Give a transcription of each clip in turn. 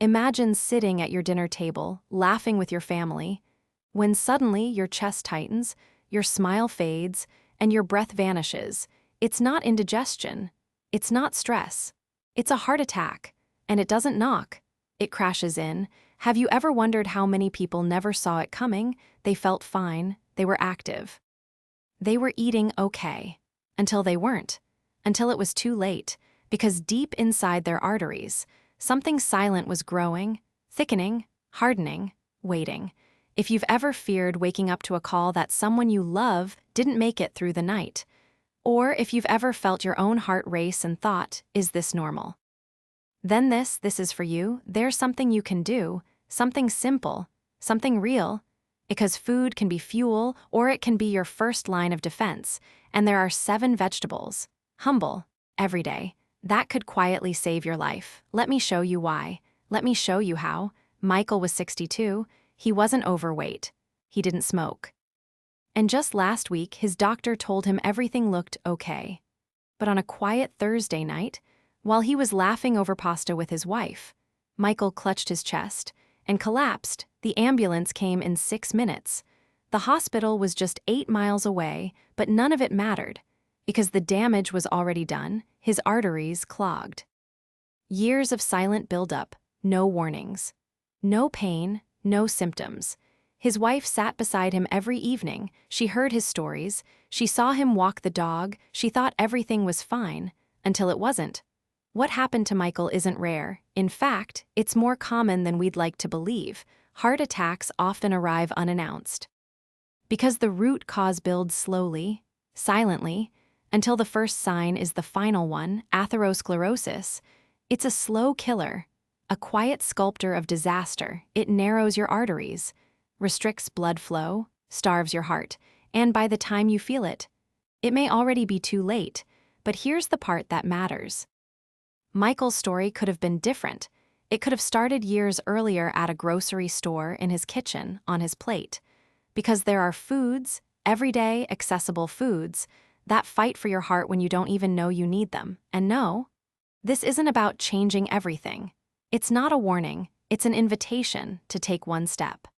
Imagine sitting at your dinner table, laughing with your family, when suddenly your chest tightens, your smile fades, and your breath vanishes. It's not indigestion. It's not stress. It's a heart attack. And it doesn't knock. It crashes in. Have you ever wondered how many people never saw it coming? They felt fine. They were active. They were eating okay. Until they weren't. Until it was too late. Because deep inside their arteries, something silent was growing, thickening, hardening, waiting. If you've ever feared waking up to a call that someone you love didn't make it through the night, or if you've ever felt your own heart race and thought, is this normal? Then this is for you. There's something you can do, something simple, something real, because food can be fuel or it can be your first line of defense, and there are 7 vegetables, humble, everyday, that could quietly save your life. Let me show you why. Let me show you how. Michael was 62. He wasn't overweight. He didn't smoke. And just last week, his doctor told him everything looked okay. But on a quiet Thursday night, while he was laughing over pasta with his wife, Michael clutched his chest and collapsed. The ambulance came in 6 minutes. The hospital was just 8 miles away, but none of it mattered, because the damage was already done, his arteries clogged. Years of silent buildup, no warnings. No pain, no symptoms. His wife sat beside him every evening. She heard his stories. She saw him walk the dog. She thought everything was fine, until it wasn't. What happened to Michael isn't rare. In fact, it's more common than we'd like to believe. Heart attacks often arrive unannounced. Because the root cause builds slowly, silently, until the first sign is the final one, atherosclerosis. It's a slow killer, a quiet sculptor of disaster. It narrows your arteries, restricts blood flow, starves your heart, and by the time you feel it, it may already be too late. But here's the part that matters. Michael's story could have been different. It could have started years earlier at a grocery store, in his kitchen, on his plate. Because there are foods, everyday, accessible foods, that fight for your heart when you don't even know you need them. And no, this isn't about changing everything. It's not a warning, it's an invitation to take one step.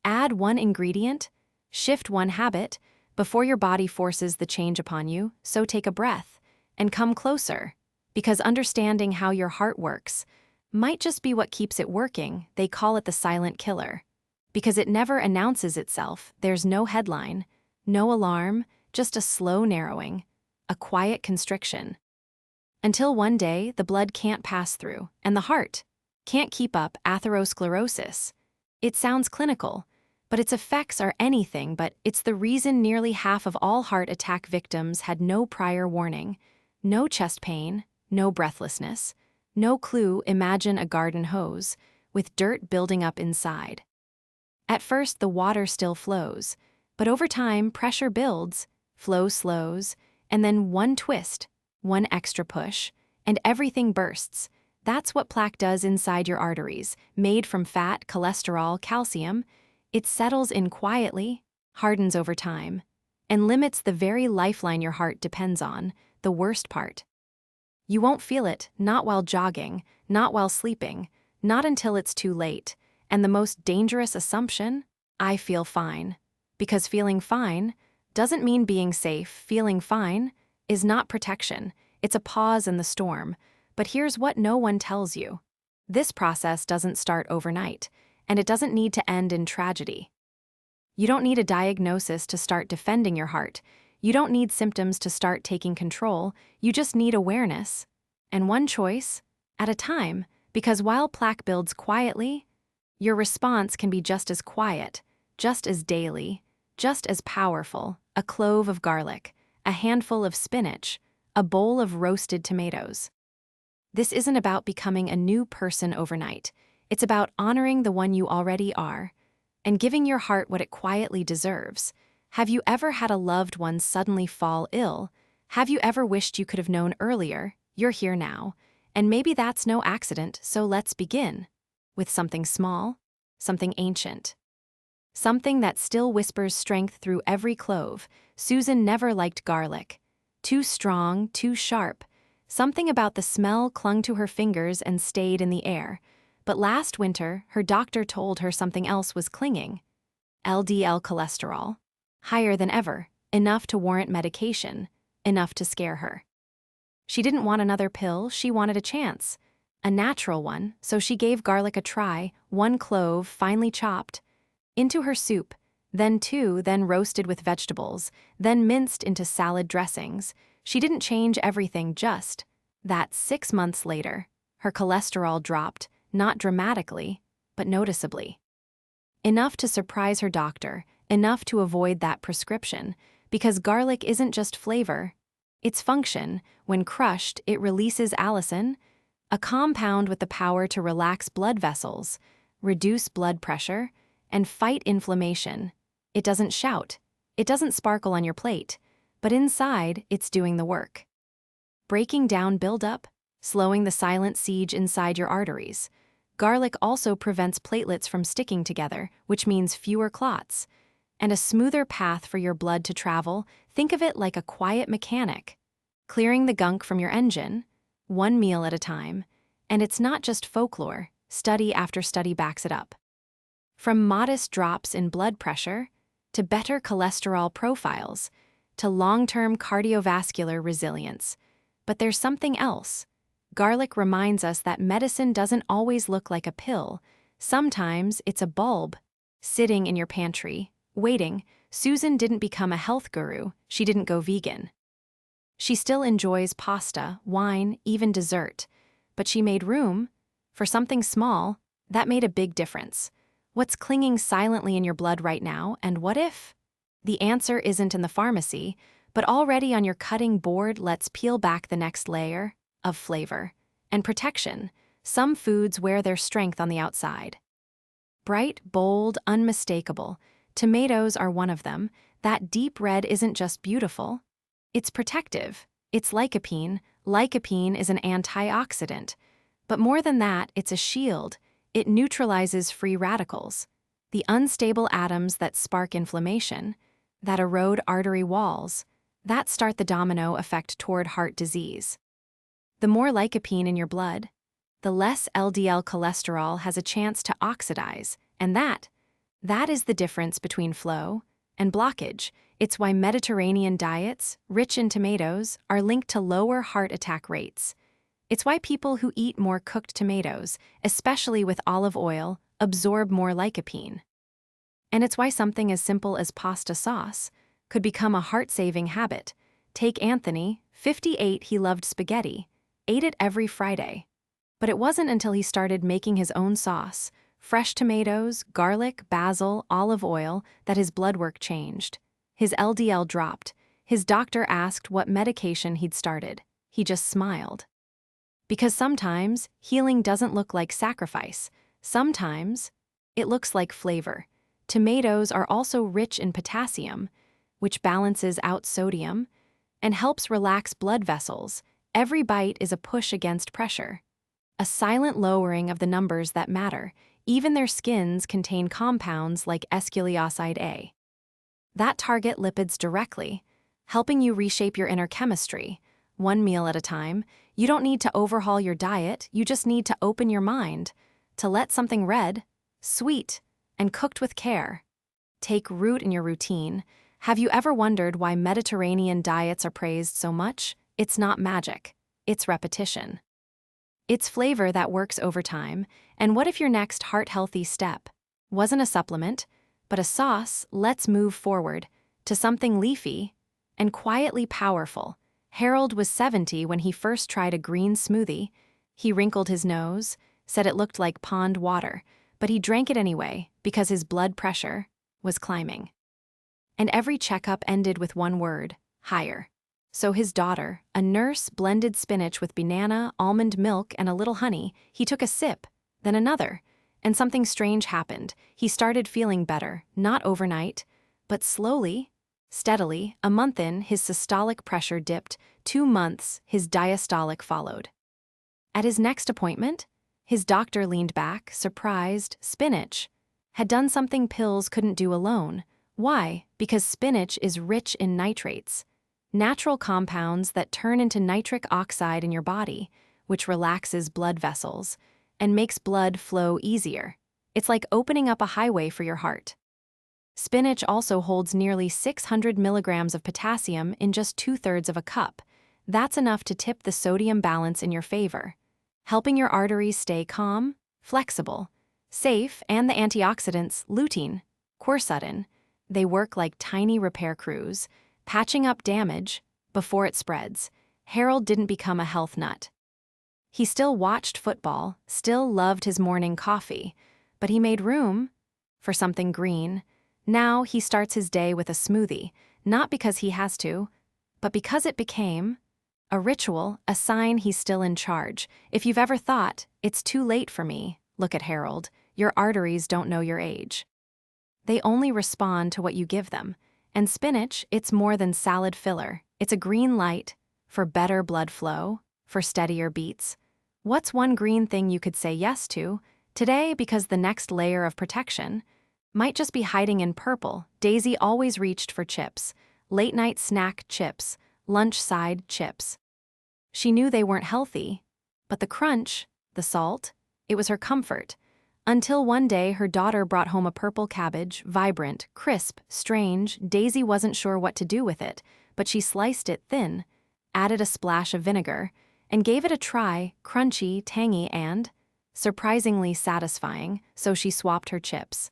Add one ingredient, shift one habit, before your body forces the change upon you, so take a breath and come closer, because understanding how your heart works might just be what keeps it working. They call it the silent killer. Because it never announces itself, there's no headline, no alarm, just a slow narrowing, a quiet constriction. Until one day, the blood can't pass through, and the heart can't keep up. Atherosclerosis. It sounds clinical, but its effects are anything but. It's the reason nearly half of all heart attack victims had no prior warning, no chest pain, no breathlessness, no clue. Imagine a garden hose, with dirt building up inside. At first, the water still flows, but over time, pressure builds, flow slows, and then one twist, one extra push, and everything bursts. That's what plaque does inside your arteries, made from fat, cholesterol, calcium. It settles in quietly, hardens over time, and limits the very lifeline your heart depends on. The worst part. You won't feel it, not while jogging, not while sleeping, not until it's too late. And the most dangerous assumption? I feel fine. Because feeling fine doesn't mean being safe. Feeling fine is not protection. It's a pause in the storm. But here's what no one tells you. This process doesn't start overnight, and it doesn't need to end in tragedy. You don't need a diagnosis to start defending your heart. You don't need symptoms to start taking control. You just need awareness. And one choice at a time, because while plaque builds quietly, your response can be just as quiet, just as daily, just as powerful. A clove of garlic, a handful of spinach, a bowl of roasted tomatoes. This isn't about becoming a new person overnight. It's about honoring the one you already are and giving your heart what it quietly deserves. Have you ever had a loved one suddenly fall ill? Have you ever wished you could have known earlier? You're here now, and maybe that's no accident, so let's begin. With something small, something ancient. Something that still whispers strength through every clove. Susan never liked garlic. Too strong, too sharp. Something about the smell clung to her fingers and stayed in the air. But last winter, her doctor told her something else was clinging. LDL cholesterol. Higher than ever, enough to warrant medication, enough to scare her. She didn't want another pill, she wanted a chance. A natural one, so she gave garlic a try, 1 clove finely chopped, into her soup, then 2, then roasted with vegetables, then minced into salad dressings. She didn't change everything, just that 6 months later, her cholesterol dropped, not dramatically, but noticeably. Enough to surprise her doctor, enough to avoid that prescription, because garlic isn't just flavor, it's function. When crushed, it releases allicin, a compound with the power to relax blood vessels, reduce blood pressure, and fight inflammation. It doesn't shout, it doesn't sparkle on your plate, but inside, it's doing the work. Breaking down buildup, slowing the silent siege inside your arteries. Garlic also prevents platelets from sticking together, which means fewer clots, and a smoother path for your blood to travel. Think of it like a quiet mechanic, clearing the gunk from your engine, one meal at a time, and it's not just folklore, study after study backs it up. From modest drops in blood pressure, to better cholesterol profiles, to long-term cardiovascular resilience. But there's something else. Garlic reminds us that medicine doesn't always look like a pill. Sometimes it's a bulb, sitting in your pantry, waiting. Susan didn't become a health guru, she didn't go vegan. She still enjoys pasta, wine, even dessert. But she made room for something small that made a big difference. What's clinging silently in your blood right now, and what if? The answer isn't in the pharmacy, but already on your cutting board. Let's peel back the next layer of flavor and protection. Some foods wear their strength on the outside. Bright, bold, unmistakable. Tomatoes are one of them. That deep red isn't just beautiful, it's protective. It's lycopene. Lycopene is an antioxidant. But more than that, it's a shield. It neutralizes free radicals, the unstable atoms that spark inflammation, that erode artery walls, that start the domino effect toward heart disease. The more lycopene in your blood, the less LDL cholesterol has a chance to oxidize, and that is the difference between flow and blockage. It's why Mediterranean diets, rich in tomatoes, are linked to lower heart attack rates. It's why people who eat more cooked tomatoes, especially with olive oil, absorb more lycopene. And it's why something as simple as pasta sauce could become a heart-saving habit. Take Anthony, 58, he loved spaghetti, ate it every Friday. But it wasn't until he started making his own sauce, fresh tomatoes, garlic, basil, olive oil, that his blood work changed. His LDL dropped. His doctor asked what medication he'd started. He just smiled. Because sometimes healing doesn't look like sacrifice. Sometimes it looks like flavor. Tomatoes are also rich in potassium, which balances out sodium and helps relax blood vessels. Every bite is a push against pressure, a silent lowering of the numbers that matter. Even their skins contain compounds like esculioside A that target lipids directly, helping you reshape your inner chemistry, one meal at a time. You don't need to overhaul your diet, you just need to open your mind to let something red, sweet, and cooked with care take root in your routine. Have you ever wondered why Mediterranean diets are praised so much? It's not magic, it's repetition. It's flavor that works over time. And what if your next heart-healthy step wasn't a supplement, but a sauce? Let's move forward to something leafy and quietly powerful. Harold was 70 when he first tried a green smoothie. He wrinkled his nose, said it looked like pond water, but he drank it anyway because his blood pressure was climbing. And every checkup ended with one word: higher. So his daughter, a nurse, blended spinach with banana, almond milk, and a little honey. He took a sip, then another, and something strange happened. He started feeling better, not overnight, but slowly, steadily. A month in, his systolic pressure dipped. 2 months, his diastolic followed. At his next appointment, his doctor leaned back, surprised. Spinach had done something pills couldn't do alone. Why? Because spinach is rich in nitrates, natural compounds that turn into nitric oxide in your body, which relaxes blood vessels and makes blood flow easier. It's like opening up a highway for your heart. Spinach also holds nearly 600 milligrams of potassium in just 2/3 of a cup. That's enough to tip the sodium balance in your favor, helping your arteries stay calm, flexible, safe, and the antioxidants lutein, quercetin, they work like tiny repair crews, patching up damage before it spreads. Harold didn't become a health nut. He still watched football, still loved his morning coffee, but he made room for something green. Now he starts his day with a smoothie, not because he has to, but because it became a ritual, a sign he's still in charge. If you've ever thought, it's too late for me, look at Harold. Your arteries don't know your age. They only respond to what you give them. And spinach, it's more than salad filler. It's a green light for better blood flow, for steadier beats. What's one green thing you could say yes to today, because the next layer of protection might just be hiding in purple? Daisy always reached for chips, late-night snack chips, lunch-side chips. She knew they weren't healthy, but the crunch, the salt, it was her comfort. Until one day her daughter brought home a purple cabbage, vibrant, crisp, strange. Daisy wasn't sure what to do with it, but she sliced it thin, added a splash of vinegar, and gave it a try, crunchy, tangy, and surprisingly satisfying, so she swapped her chips.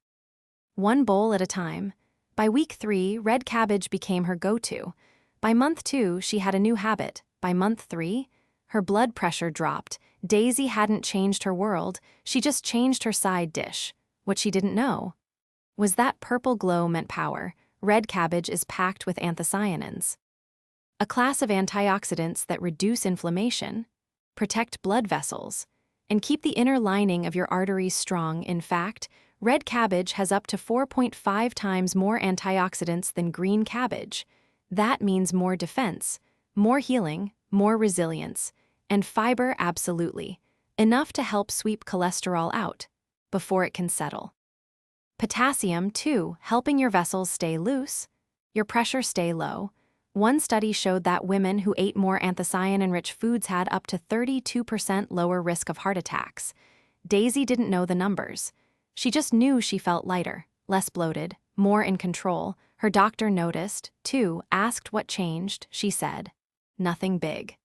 One bowl at a time. By week 3, red cabbage became her go-to. By month 2, she had a new habit. By month 3, her blood pressure dropped. Daisy hadn't changed her world, she just changed her side dish. What she didn't know was that purple glow meant power. Red cabbage is packed with anthocyanins, a class of antioxidants that reduce inflammation, protect blood vessels, and keep the inner lining of your arteries strong. In fact, red cabbage has up to 4.5 times more antioxidants than green cabbage. That means more defense, more healing, more resilience, and fiber, absolutely. Enough to help sweep cholesterol out before it can settle. Potassium, too, helping your vessels stay loose, your pressure stay low. One study showed that women who ate more anthocyanin-rich foods had up to 32% lower risk of heart attacks. Daisy didn't know the numbers. She just knew she felt lighter, less bloated, more in control. Her doctor noticed, too, asked what changed. She said, "Nothing big.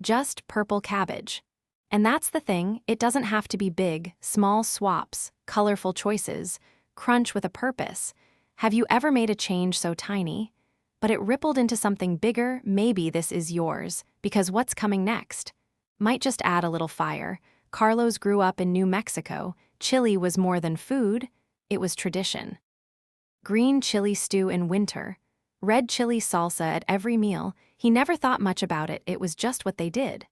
Just purple cabbage." And that's the thing, it doesn't have to be big. Small swaps, colorful choices, crunch with a purpose. Have you ever made a change so tiny, but it rippled into something bigger? Maybe this is yours, because what's coming next might just add a little fire. Carlos grew up in New Mexico. Chili was more than food, it was tradition. Green chili stew in winter, red chili salsa at every meal. He never thought much about it, it was just what they did.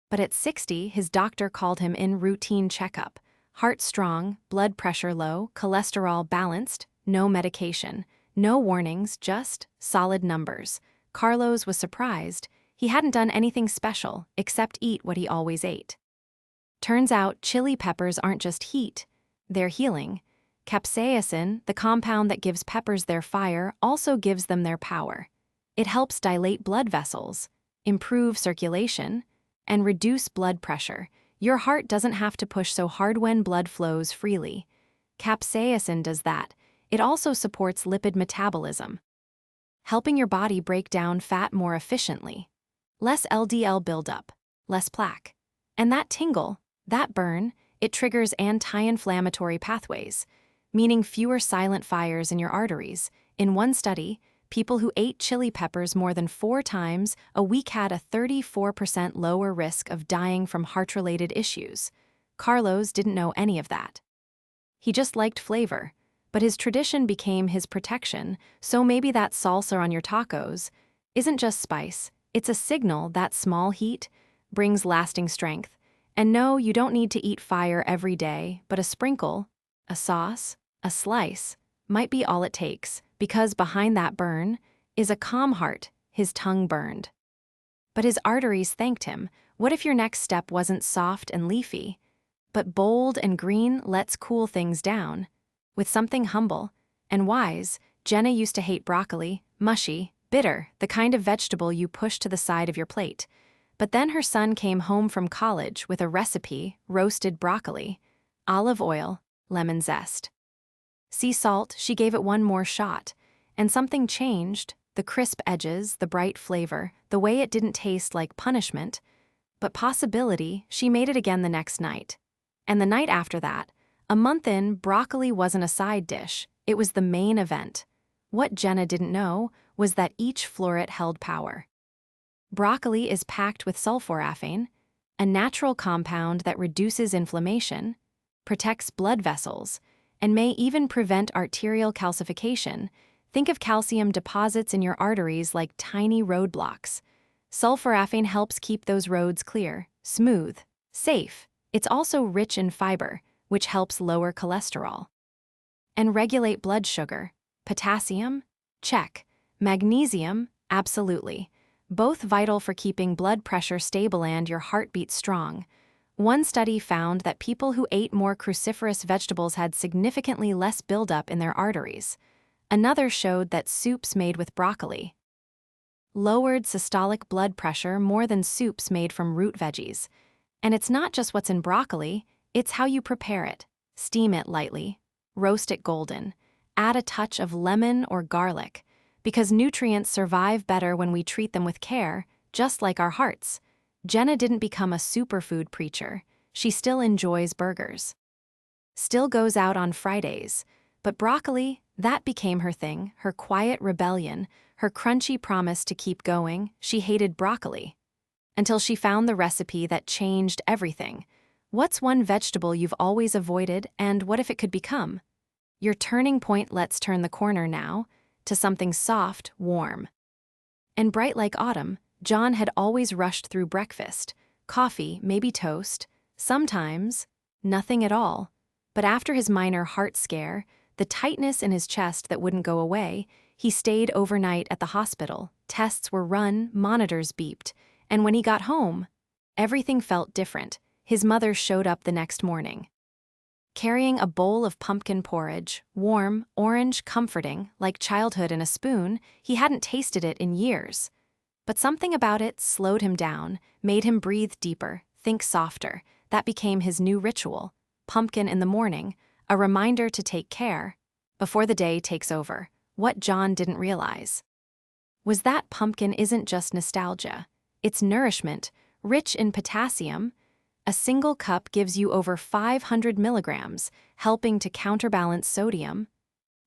But at 60, his doctor called him in routine checkup. Heart strong, blood pressure low, cholesterol balanced, no medication, no warnings, just solid numbers. Carlos was surprised. He hadn't done anything special except eat what he always ate. Turns out chili peppers aren't just heat, they're healing. Capsaicin, the compound that gives peppers their fire, also gives them their power. It helps dilate blood vessels, improve circulation, and reduce blood pressure. Your heart doesn't have to push so hard when blood flows freely. Capsaicin does that. It also supports lipid metabolism, helping your body break down fat more efficiently. Less LDL buildup, less plaque. And that tingle, that burn, it triggers anti-inflammatory pathways, meaning fewer silent fires in your arteries. In one study, people who ate chili peppers more than 4 times a week had a 34% lower risk of dying from heart-related issues. Carlos didn't know any of that. He just liked flavor, but his tradition became his protection. So maybe that salsa on your tacos isn't just spice, it's a signal that small heat brings lasting strength. And no, you don't need to eat fire every day, but a sprinkle, a sauce, a slice might be all it takes, because behind that burn is a calm heart. His tongue burned, but his arteries thanked him. What if your next step wasn't soft and leafy, but bold and green? Let's cool things down with something humble and wise. Jenna used to hate broccoli, mushy, bitter, the kind of vegetable you push to the side of your plate. But then her son came home from college with a recipe: roasted broccoli, olive oil, lemon zest. Sea salt, she gave it one more shot, and something changed: the crisp edges, the bright flavor, the way it didn't taste like punishment, but possibility. She made it again the next night. And the night after that. A month in, broccoli wasn't a side dish, it was the main event. What Jenna didn't know was that each floret held power. Broccoli is packed with sulforaphane, a natural compound that reduces inflammation, protects blood vessels, and may even prevent arterial calcification. Think of calcium deposits in your arteries like tiny roadblocks. Sulforaphane helps keep those roads clear, smooth, safe. It's also rich in fiber, which helps lower cholesterol. And regulate blood sugar. Potassium? Check. Magnesium? Absolutely. Both vital for keeping blood pressure stable and your heartbeat strong. One study found that people who ate more cruciferous vegetables had significantly less buildup in their arteries. Another showed that soups made with broccoli lowered systolic blood pressure more than soups made from root veggies. And it's not just what's in broccoli, it's how you prepare it. Steam it lightly, roast it golden, add a touch of lemon or garlic, because nutrients survive better when we treat them with care, just like our hearts. Jenna didn't become a superfood preacher. She still enjoys burgers. Still goes out on Fridays. But broccoli, that became her thing, her quiet rebellion, her crunchy promise to keep going. She hated broccoli. Until she found the recipe that changed everything. What's one vegetable you've always avoided, and what if it could become your turning point? Let's turn the corner now to something soft, warm, and bright like autumn. John had always rushed through breakfast, coffee, maybe toast, sometimes nothing at all. But after his minor heart scare, the tightness in his chest that wouldn't go away, he stayed overnight at the hospital. Tests were run, monitors beeped, and when he got home, everything felt different. His mother showed up the next morning, carrying a bowl of pumpkin porridge, warm, orange, comforting, like childhood in a spoon. He hadn't tasted it in years. But something about it slowed him down, made him breathe deeper, think softer. That became his new ritual. Pumpkin in the morning, a reminder to take care before the day takes over. What John didn't realize was that pumpkin isn't just nostalgia. It's nourishment, rich in potassium. A single cup gives you over 500 milligrams, helping to counterbalance sodium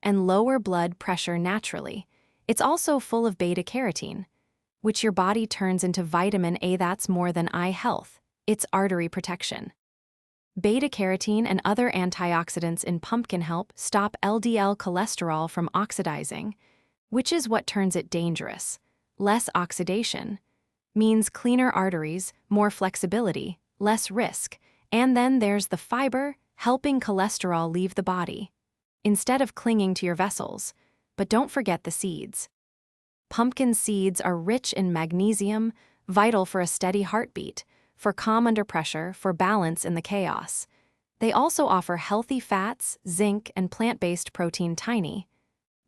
and lower blood pressure naturally. It's also full of beta-carotene, which your body turns into vitamin A. That's more than eye health. It's artery protection. Beta-carotene and other antioxidants in pumpkin help stop LDL cholesterol from oxidizing, which is what turns it dangerous. Less oxidation means cleaner arteries, more flexibility, less risk. And then there's the fiber, helping cholesterol leave the body instead of clinging to your vessels. But don't forget the seeds. Pumpkin seeds are rich in magnesium, vital for a steady heartbeat, for calm under pressure, for balance in the chaos. They also offer healthy fats, zinc, and plant-based protein. Tiny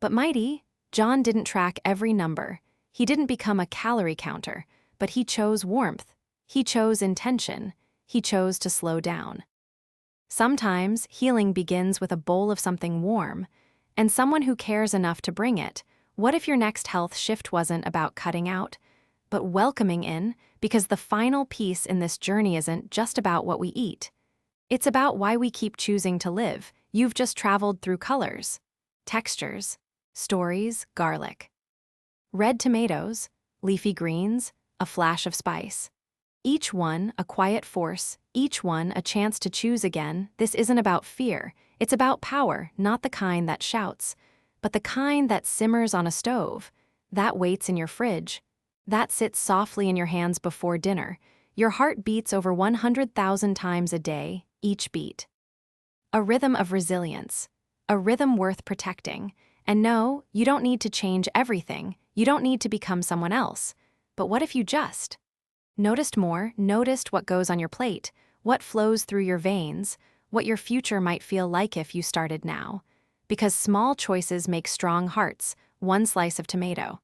but mighty. John didn't track every number. He didn't become a calorie counter, but he chose warmth. He chose intention. He chose to slow down. Sometimes healing begins with a bowl of something warm, and someone who cares enough to bring it. What if your next health shift wasn't about cutting out, but welcoming in? Because the final piece in this journey isn't just about what we eat. It's about why we keep choosing to live. You've just traveled through colors, textures, stories, garlic, red tomatoes, leafy greens, a flash of spice. Each one a quiet force, each one a chance to choose again. This isn't about fear. It's about power, not the kind that shouts, but the kind that simmers on a stove, that waits in your fridge, that sits softly in your hands before dinner. Your heart beats over 100,000 times a day, each beat. A rhythm of resilience, a rhythm worth protecting. And no, you don't need to change everything. You don't need to become someone else. But what if you just noticed more, noticed what goes on your plate, what flows through your veins, what your future might feel like if you started now? Because small choices make strong hearts. One slice of tomato,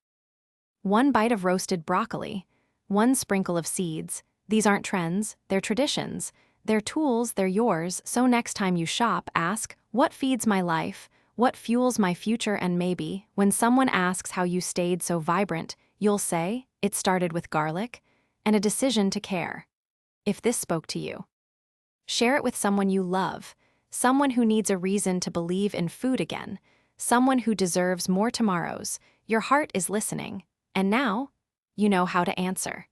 one bite of roasted broccoli, One sprinkle of seeds. These aren't trends, they're traditions. They're tools, they're yours, so next time you shop, ask, what feeds my life? What fuels my future? And maybe, when someone asks how you stayed so vibrant, you'll say, it started with garlic and a decision to care. If this spoke to you, share it with someone you love, someone who needs a reason to believe in food again, someone who deserves more tomorrows. Your heart is listening, and now, you know how to answer.